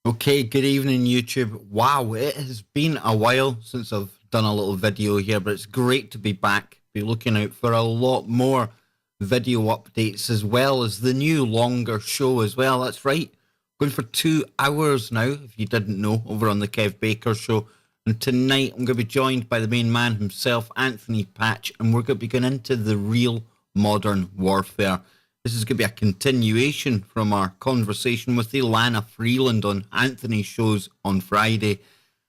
Okay, good evening, YouTube. Wow, it has been a while since I've done a little video here, but it's great to be back. Be looking out for a lot more video updates as well as the new longer show as well. That's right, going for 2 hours now, if you didn't know, over on the Kev Baker Show. And tonight I'm going to be joined by the main man himself, Anthony Patch, and we're going to be going into the real modern warfare. This is going to be a continuation from our conversation with Ilana Freeland on Anthony's shows on Friday.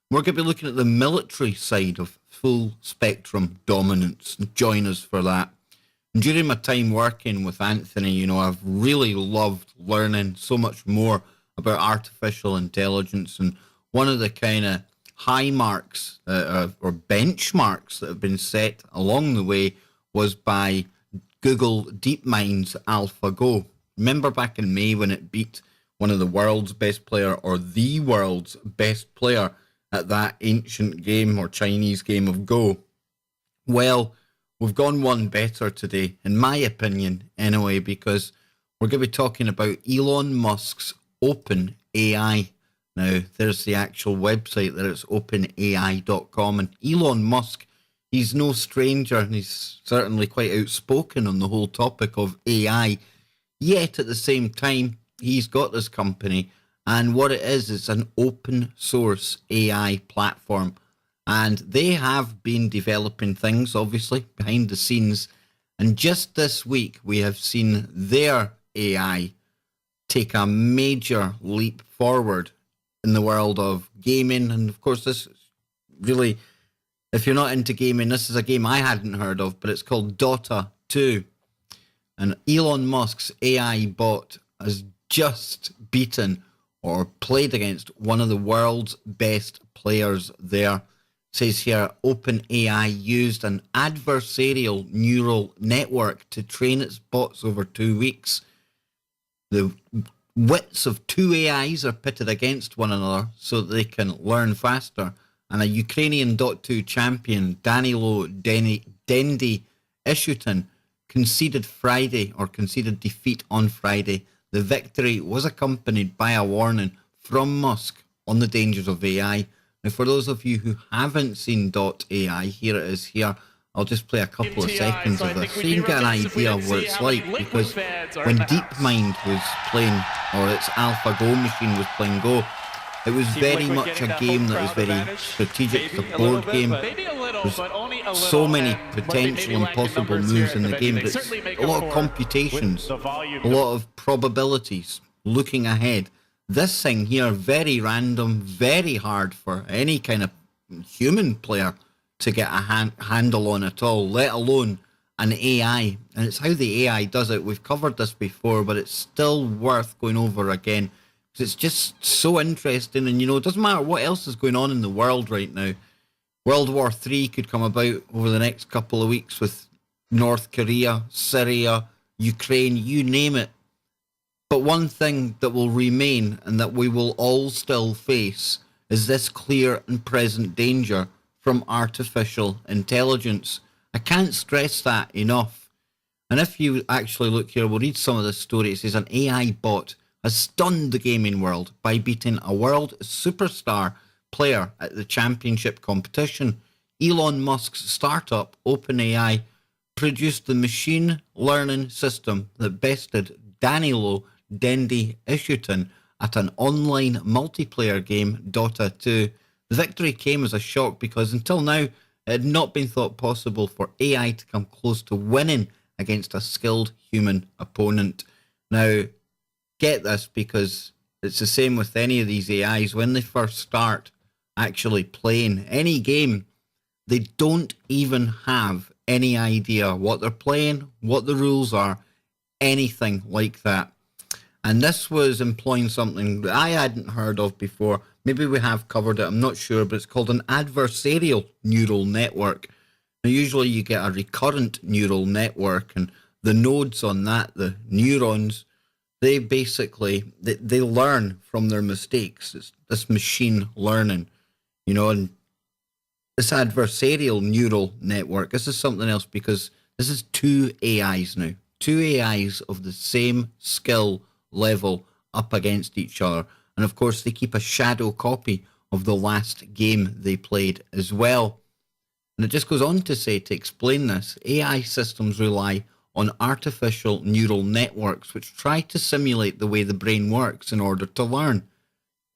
We're going to be looking at the military side of full spectrum dominance. Join us for that. And during my time working with Anthony, I've really loved learning so much more about artificial intelligence. And one of the kind of high marks or benchmarks that have been set along the way was by Google DeepMind's AlphaGo. Remember back in May when it beat one of the world's best player or the world's best player at that ancient game or Chinese game of Go? Well, we've gone one better today, in my opinion, anyway, because we're going to be talking about Elon Musks Open AI. Now, there's the actual website there. It's openai.com. And Elon Musk, he's no stranger, and he's certainly quite outspoken on the whole topic of AI. Yet, at the same time, he's got this company, and what it is an open source AI platform. And they have been developing things, obviously, behind the scenes. And just this week, we have seen their AI take a major leap forward in the world of gaming. And of course, this is really, if you're not into gaming, this is a game I hadn't heard of, but it's called Dota 2. And Elon Musk's AI bot has just beaten or played against one of the world's best players there. It says here, OpenAI used an adversarial neural network to train its bots over 2 weeks. The wits of two AIs are pitted against one another so that they can learn faster. And a Ukrainian Dota 2 champion, Danilo Dendy Ishutin, conceded defeat on Friday. The victory was accompanied by a warning from Musk on the dangers of AI. Now, for those of you who haven't seen Dota AI, here it is here. I'll just play a couple of seconds of this so you can get an idea of what it's like, because when DeepMind was playing, or its AlphaGo machine was playing Go, it was very much a game that was very strategic. It's a board game. There's so many potential and possible moves in the game, but it's a lot of computations, a lot of probabilities, looking ahead. This thing here, very random, very hard for any kind of human player to get a handle on at all, let alone an AI. And it's how the AI does it. We've covered this before, but it's still worth going over again. It's just so interesting, and it doesn't matter what else is going on in the world right now. World War III could come about over the next couple of weeks with North Korea, Syria, Ukraine, you name it. But one thing that will remain and that we will all still face is this clear and present danger from artificial intelligence. I can't stress that enough. And if you actually look here, we'll read some of this story. It says an AI bot has stunned the gaming world by beating a world superstar player at the championship competition. Elon Musk's startup, OpenAI, produced the machine learning system that bested Danilo Dendy Ishutin at an online multiplayer game, Dota 2. The victory came as a shock because until now, it had not been thought possible for AI to come close to winning against a skilled human opponent. Now, get this, because it's the same with any of these AIs. When they first start actually playing any game, they don't even have any idea what they're playing, what the rules are, anything like that. And this was employing something that I hadn't heard of before. Maybe we have covered it, I'm not sure, but it's called an adversarial neural network. Now, usually you get a recurrent neural network, and the nodes on that, the neurons, they basically, they learn from their mistakes. It's this machine learning, and this adversarial neural network, this is something else, because this is two AIs now. Two AIs of the same skill level up against each other. And of course, they keep a shadow copy of the last game they played as well. And it just goes on to say, to explain this, AI systems rely on artificial neural networks, which try to simulate the way the brain works in order to learn.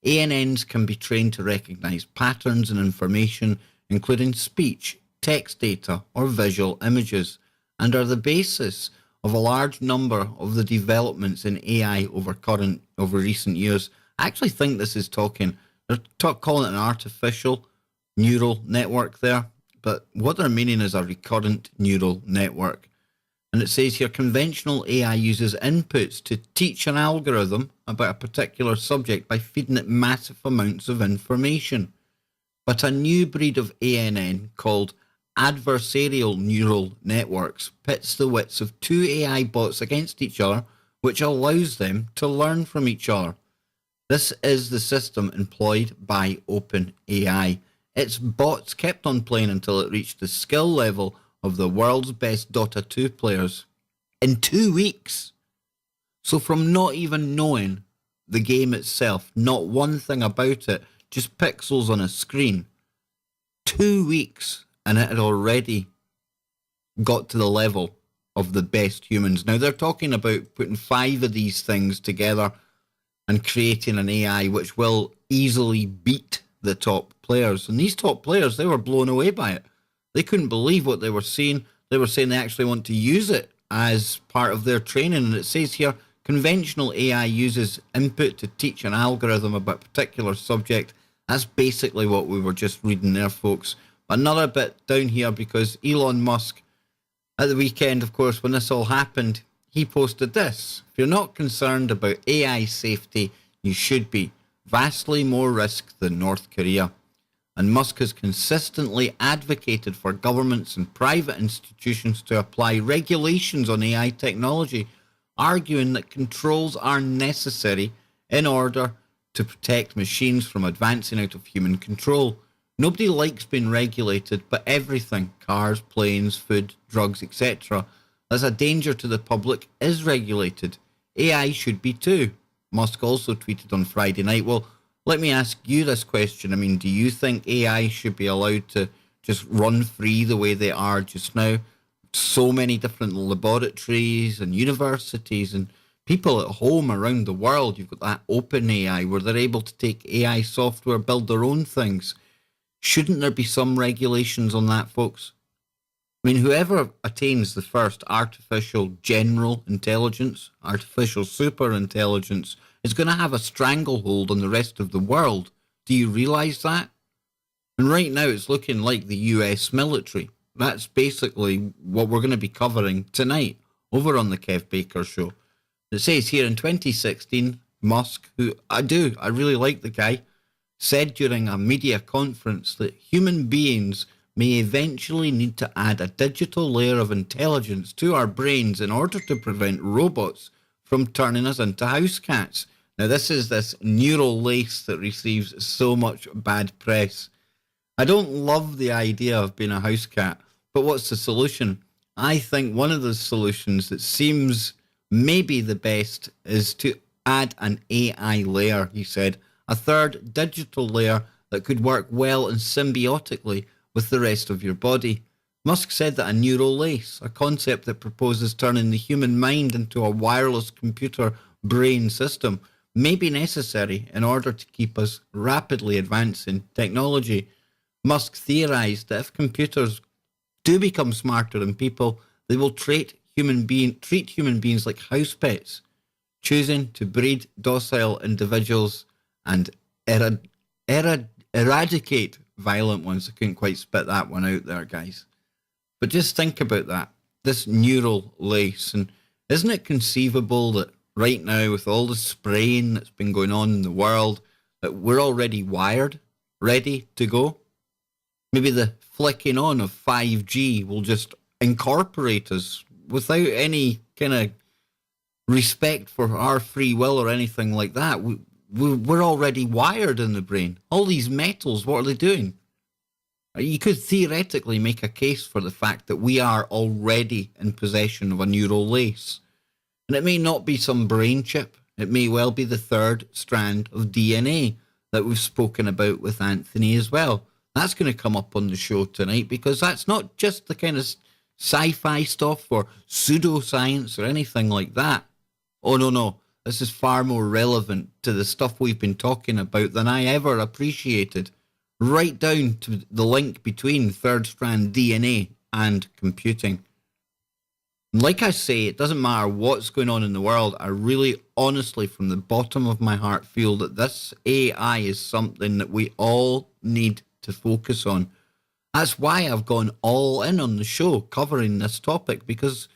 ANNs can be trained to recognize patterns and information, including speech, text data, or visual images, and are the basis of a large number of the developments in AI over recent years. I actually think this is calling it an artificial neural network there, but what they're meaning is a recurrent neural network. And it says here, conventional AI uses inputs to teach an algorithm about a particular subject by feeding it massive amounts of information. But a new breed of ANN called Adversarial Neural Networks pits the wits of two AI bots against each other, which allows them to learn from each other. This is the system employed by OpenAI. Its bots kept on playing until it reached the skill level of the world's best Dota 2 players in 2 weeks. So from not even knowing the game itself, not one thing about it, just pixels on a screen, 2 weeks, and it had already got to the level of the best humans. Now they're talking about putting 5 of these things together and creating an AI which will easily beat the top players. And these top players, they were blown away by it. They couldn't believe what they were seeing. They were saying they actually want to use it as part of their training. And it says here, conventional AI uses input to teach an algorithm about a particular subject. That's basically what we were just reading there, folks. Another bit down here, because Elon Musk, at the weekend, of course, when this all happened, he posted this. If you're not concerned about AI safety, you should be. Vastly more risk than North Korea. And Musk has consistently advocated for governments and private institutions to apply regulations on AI technology, arguing that controls are necessary in order to protect machines from advancing out of human control. Nobody likes being regulated, but everything, cars, planes, food, drugs, etc., that's a danger to the public is regulated. AI should be too. Musk also tweeted on Friday night, well, let me ask you this question. I mean, do you think AI should be allowed to just run free the way they are just now? So many different laboratories and universities and people at home around the world. You've got that OpenAI where they're able to take AI software, build their own things. Shouldn't there be some regulations on that, folks? I mean, whoever attains the first artificial general intelligence, artificial super intelligence, is going to have a stranglehold on the rest of the world. Do you realise that? And right now it's looking like the US military. That's basically what we're going to be covering tonight over on the Kev Baker Show. It says here in 2016, Musk, who I really like the guy, said during a media conference that human beings may eventually need to add a digital layer of intelligence to our brains in order to prevent robots from turning us into house cats. Now, this is this neural lace that receives so much bad press. I don't love the idea of being a house cat, but what's the solution? I think one of the solutions that seems maybe the best is to add an AI layer, he said, a third digital layer that could work well and symbiotically with the rest of your body. Musk said that a neural lace, a concept that proposes turning the human mind into a wireless computer brain system, may be necessary in order to keep us rapidly advancing technology. Musk theorized that if computers do become smarter than people, they will treat human beings like house pets, choosing to breed docile individuals and eradicate violent ones. I couldn't quite spit that one out there, guys. But just think about that, this neural lace. And isn't it conceivable that right now, with all the spraying that's been going on in the world, that we're already wired, ready to go? Maybe the flicking on of 5G will just incorporate us without any kind of respect for our free will or anything like that. We're already wired in the brain. All these metals, what are they doing? You could theoretically make a case for the fact that we are already in possession of a neural lace. And it may not be some brain chip. It may well be the third strand of DNA that we've spoken about with Anthony as well. That's going to come up on the show tonight because that's not just the kind of sci-fi stuff or pseudoscience or anything like that. Oh, no. This is far more relevant to the stuff we've been talking about than I ever appreciated. Right down to the link between third strand DNA and computing. Like I say, it doesn't matter what's going on in the world. I really, honestly, from the bottom of my heart, feel that this AI is something that we all need to focus on. That's why I've gone all in on the show covering this topic because,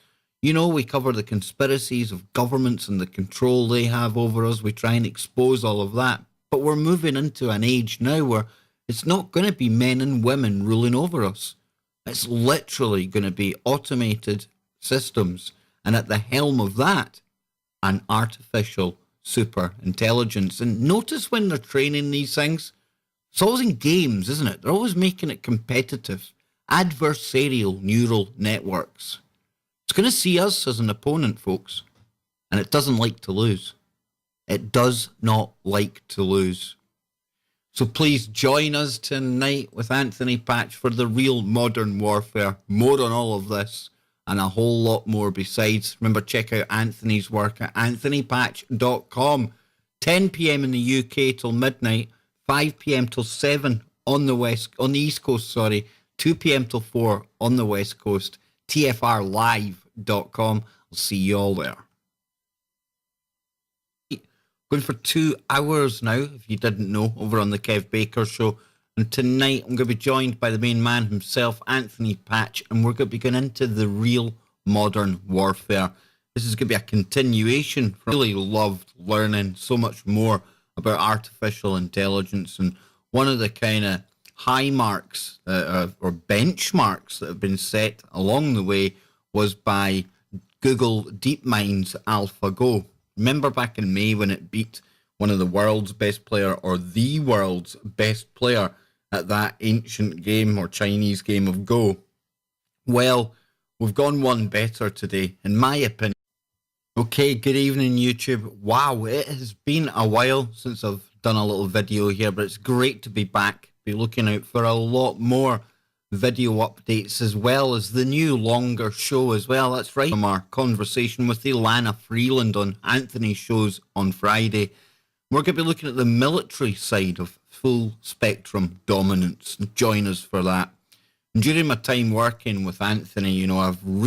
we cover the conspiracies of governments and the control they have over us. We try and expose all of that. But we're moving into an age now where it's not going to be men and women ruling over us. It's literally going to be automated systems, and at the helm of that, an artificial super intelligence. And notice when they're training these things, it's always in games, isn't it? They're always making it competitive. Adversarial neural networks. It's going to see us as an opponent, folks, and it doesn't like to lose. It does not like to lose. So please join us tonight with Anthony Patch for the real modern warfare. More on all of this and a whole lot more besides. Remember, check out Anthony's work at anthonypatch.com. 10 p.m. in the UK till midnight, 5 p.m. till 7 on the East Coast, 2 p.m. till 4 on the West Coast. tfrlive.com. I'll see you all there. Going for 2 hours now, if you didn't know, over on the Kev Baker Show. And tonight I'm going to be joined by the main man himself, Anthony Patch, and we're going to be going into the real modern warfare. This is going to be a continuation. Really loved learning so much more about artificial intelligence, and one of the kind of high marks or benchmarks that have been set along the way was by Google DeepMind's AlphaGo. Remember back in May when it beat one of the world's best player or the world's best player at that ancient game or Chinese game of Go? Well, we've gone one better today, in my opinion. Okay, good evening, YouTube. Wow, it has been a while since I've done a little video here, but it's great to be back. Be looking out for a lot more video updates as well as the new longer show as well. That's right, from our conversation with Ilana Freeland on Anthony's shows on Friday. We're going to be looking at the military side of full spectrum dominance. Join us for that. And during my time working with Anthony, I've really